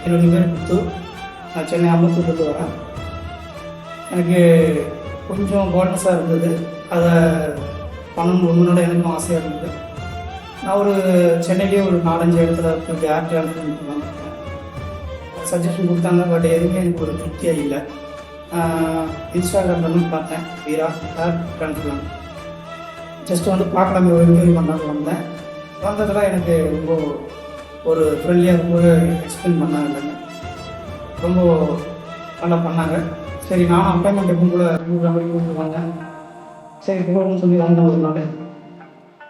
என்னுடைய பேர் புத்தூர். நான் சென்னை அம்பத்தூர்லேருந்து வரேன். எனக்கு கொஞ்சம் போனஸாக இருந்தது. அதை பண்ணணும்னு எனக்கும் ஆசையாக இருந்தது. நான் ஒரு சென்னையிலேயே ஒரு 4-5 இடத்துல இப்படி ஆர்ட் ட்ரான்ஸ்ஃபர் சஜஷன் கொடுத்தாங்க. பட் எதுவுமே எனக்கு ஒரு திருப்தியாக இல்லை. இன்ஸ்டாகிராம்லாம் பார்த்தேன், வீரா ஆர்ட் ட்ரான்ஸ்ஃபர் ஜஸ்ட் வந்து பார்க்கலாமே ஒரு என்கொயரி பண்ணாலும் வந்தேன். வந்ததெல்லாம் எனக்கு ரொம்ப ஒரு ஃப்ரெண்ட்லியாக கூட எக்ஸ்பிளைன் பண்ணாங்க. ரொம்ப நல்லா பண்ணாங்க. சரி, நானும் அப்பாயின்மெண்ட் எப்பவும் கூட கூப்பிட்டு வந்தேன். சரி போகணும்னு சொல்லி வந்தேன். ஒரு நாள்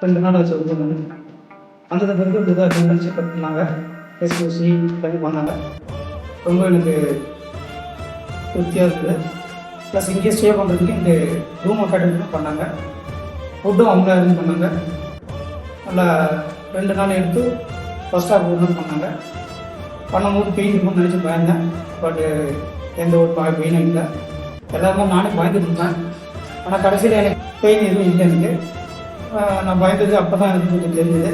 2 நாள் வச்சு வந்து வந்தது பிறகு இதாக செக் பண்ணாங்க. எஸ்ஓசி பண்ணி பண்ணாங்க. ரொம்ப எனக்கு திருப்தியாக இருக்குது. ப்ளஸ் இங்கே ஸ்டே பண்ணுறதுக்கு எனக்கு ரூம் அக்காடமிக்கும் பண்ணாங்க. ஃபுட்டும் அவங்க அரேஞ்ச் பண்ணாங்க. நல்லா 2 நாள் எடுத்து ஃபஸ்ட் ஹாஃப் 1 நாள் பண்ணாங்க. பண்ணும்போது பெயின் இருக்கும்னு நினச்சி பயந்தேன். பட் எந்த ஒரு பெயினும் இல்லை. எல்லாருமே நானே பயந்துட்டு இருந்தேன். ஆனால் கடைசியில் எனக்கு பெயின் எதுவும் இல்லை. எனக்கு நான் பயந்தது அப்போ தான் எனக்கு கொஞ்சம் தெரிஞ்சது.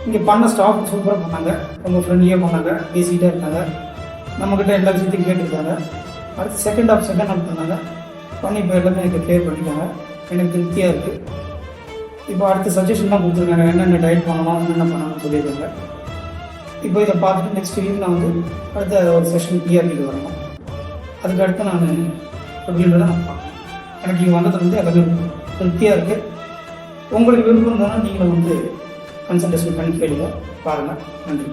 இங்கே பண்ண ஸ்டாஃப் சூப்பராக பண்ணாங்க. ரொம்ப ஃப்ரெண்ட்லியாக பண்ணாங்க. பேசிக்கிட்டே இருந்தாங்க. நம்மக்கிட்ட எல்லா விஷயத்தையும் கேட்டுருக்காங்க. அடுத்து செகண்ட் ஹாஃப் பண்ணாங்க. பண்ணி இப்போ எல்லாமே எனக்கு கிளியர் பண்ணிட்டாங்க. எனக்கு திருப்தியாக இருக்குது. இப்போ அடுத்த சஜஷன்லாம் கொடுத்துருக்காங்க. என்னென்ன டயட் பண்ணணும், என்னென்ன பண்ணணும்னு சொல்லியிருக்காங்க. இப்போ இதை பார்த்துட்டு நெக்ஸ்ட் வீக் நான் வந்து அடுத்த ஒரு செஷன் டிஆர்பிக்கு வரணும். அதுக்கு அடுத்து நான் எப்படின்றத நான் பார்க்கணும். எனக்கு இங்கே வந்தது வந்து எல்லாமே திருப்தியாக இருக்குது. உங்களுக்கு விருப்பம் இருந்தாலும் நீங்களும் வந்து கன்சல்டேஷன் பண்ணி கேளுங்க, பாருங்கள். நன்றி.